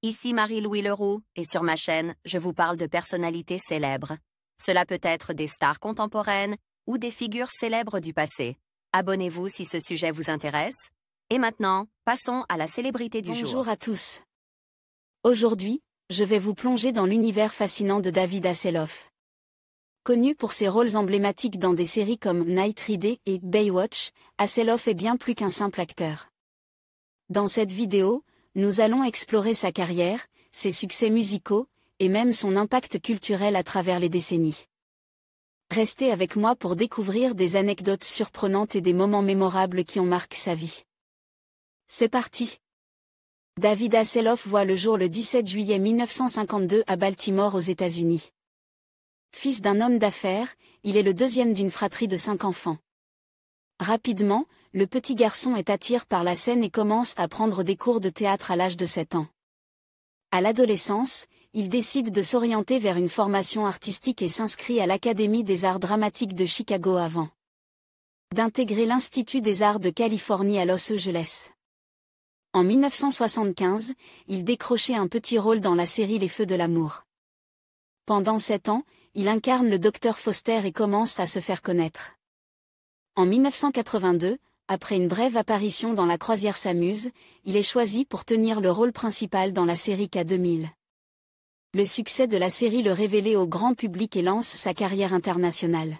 Ici Marie-Louis Leroux, et sur ma chaîne, je vous parle de personnalités célèbres. Cela peut être des stars contemporaines ou des figures célèbres du passé. Abonnez-vous si ce sujet vous intéresse. Et maintenant, passons à la célébrité du jour. Bonjour à tous. Aujourd'hui, je vais vous plonger dans l'univers fascinant de David Hasselhoff. Connu pour ses rôles emblématiques dans des séries comme Knight Ridder et Baywatch, Hasselhoff est bien plus qu'un simple acteur. Dans cette vidéo, nous allons explorer sa carrière, ses succès musicaux, et même son impact culturel à travers les décennies. Restez avec moi pour découvrir des anecdotes surprenantes et des moments mémorables qui ont marqué sa vie. C'est parti! David Hasselhoff voit le jour le 17 juillet 1952 à Baltimore aux États-Unis. Fils d'un homme d'affaires, il est le deuxième d'une fratrie de 5 enfants. Rapidement, le petit garçon est attiré par la scène et commence à prendre des cours de théâtre à l'âge de 7 ans. À l'adolescence, il décide de s'orienter vers une formation artistique et s'inscrit à l'Académie des arts dramatiques de Chicago avant d'intégrer l'Institut des arts de Californie à Los Angeles. En 1975, il décrochait un petit rôle dans la série Les Feux de l'amour. Pendant 7 ans, il incarne le Dr Foster et commence à se faire connaître. En 1982, après une brève apparition dans La Croisière s'amuse, il est choisi pour tenir le rôle principal dans la série K2000. Le succès de la série le révélait au grand public et lance sa carrière internationale.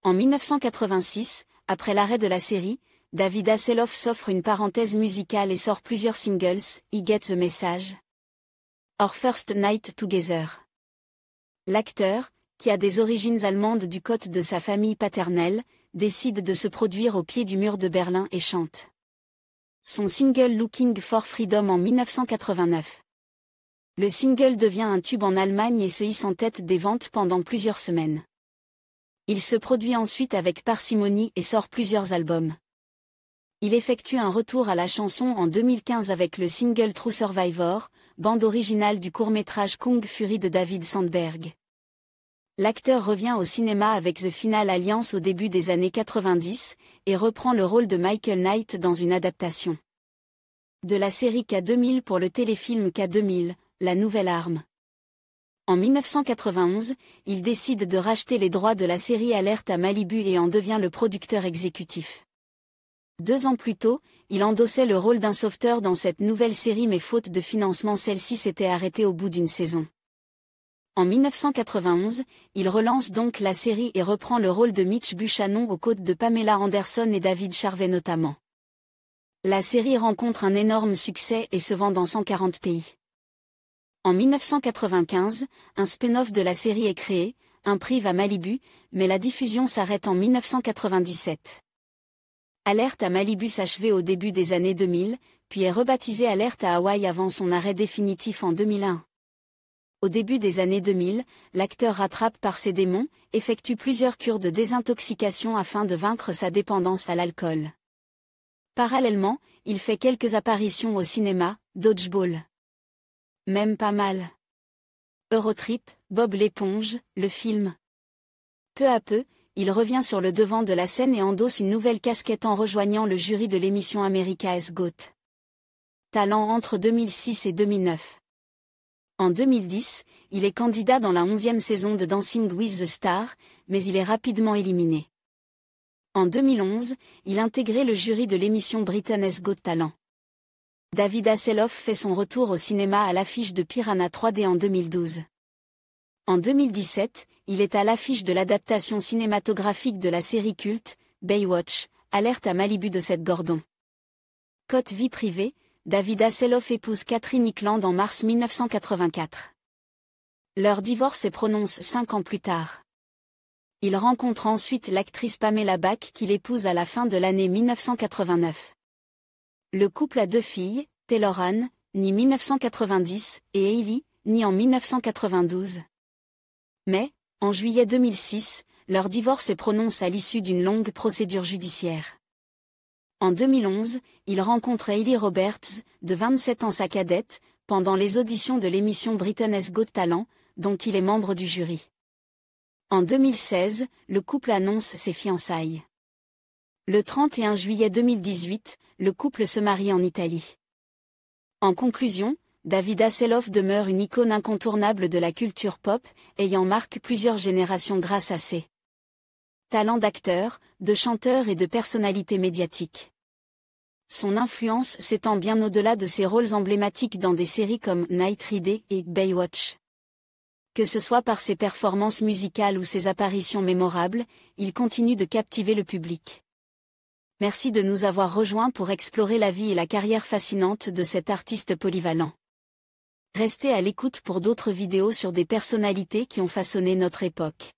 En 1986, après l'arrêt de la série, David Hasselhoff s'offre une parenthèse musicale et sort plusieurs singles, I Get the Message, Our First Night Together. L'acteur, qui a des origines allemandes du côté de sa famille paternelle, décide de se produire au pied du mur de Berlin et chante son single Looking for Freedom en 1989. Le single devient un tube en Allemagne et se hisse en tête des ventes pendant plusieurs semaines. Il se produit ensuite avec parcimonie et sort plusieurs albums. Il effectue un retour à la chanson en 2015 avec le single True Survivor, bande originale du court-métrage Kung Fury de David Sandberg. L'acteur revient au cinéma avec The Final Alliance au début des années 90, et reprend le rôle de Michael Knight dans une adaptation de la série K2000 pour le téléfilm K2000, La Nouvelle Arme. En 1991, il décide de racheter les droits de la série Alerte à Malibu et en devient le producteur exécutif. 2 ans plus tôt, il endossait le rôle d'un sauveteur dans cette nouvelle série mais faute de financement celle-ci s'était arrêtée au bout d'une saison. En 1991, il relance donc la série et reprend le rôle de Mitch Buchanan aux côtés de Pamela Anderson et David Charvet notamment. La série rencontre un énorme succès et se vend dans 140 pays. En 1995, un spin-off de la série est créé, un prive à Malibu, mais la diffusion s'arrête en 1997. Alerte à Malibu s'achevait au début des années 2000, puis est rebaptisé Alerte à Hawaï avant son arrêt définitif en 2001. Au début des années 2000, l'acteur rattrape par ses démons, effectue plusieurs cures de désintoxication afin de vaincre sa dépendance à l'alcool. Parallèlement, il fait quelques apparitions au cinéma, Dodgeball. Même pas mal. Eurotrip, Bob l'éponge, le film. Peu à peu, il revient sur le devant de la scène et endosse une nouvelle casquette en rejoignant le jury de l'émission America's Got Talent entre 2006 et 2009. En 2010, il est candidat dans la 11e saison de Dancing with the Stars, mais il est rapidement éliminé. En 2011, il intégrait le jury de l'émission Britain's Got Talent. David Hasselhoff fait son retour au cinéma à l'affiche de Piranha 3D en 2012. En 2017, il est à l'affiche de l'adaptation cinématographique de la série culte, Baywatch, Alerte à Malibu de Seth Gordon. Côté vie privée, David Hasselhoff épouse Catherine Hickland en mars 1984. Leur divorce est prononcé 5 ans plus tard. Il rencontre ensuite l'actrice Pamela Bach qu'il épouse à la fin de l'année 1989. Le couple a 2 filles, Taylor Ann, née 1990, et Hailey, née en 1992. Mais, en juillet 2006, leur divorce est prononcé à l'issue d'une longue procédure judiciaire. En 2011, il rencontre Hailey Roberts, de 27 ans sa cadette, pendant les auditions de l'émission Britain's Got Talent, dont il est membre du jury. En 2016, le couple annonce ses fiançailles. Le 31 juillet 2018, le couple se marie en Italie. En conclusion, David Hasselhoff demeure une icône incontournable de la culture pop, ayant marqué plusieurs générations grâce à ses talents d'acteur, de chanteur et de personnalité médiatique. Son influence s'étend bien au-delà de ses rôles emblématiques dans des séries comme Knight Ridley et Baywatch. Que ce soit par ses performances musicales ou ses apparitions mémorables, il continue de captiver le public. Merci de nous avoir rejoints pour explorer la vie et la carrière fascinante de cet artiste polyvalent. Restez à l'écoute pour d'autres vidéos sur des personnalités qui ont façonné notre époque.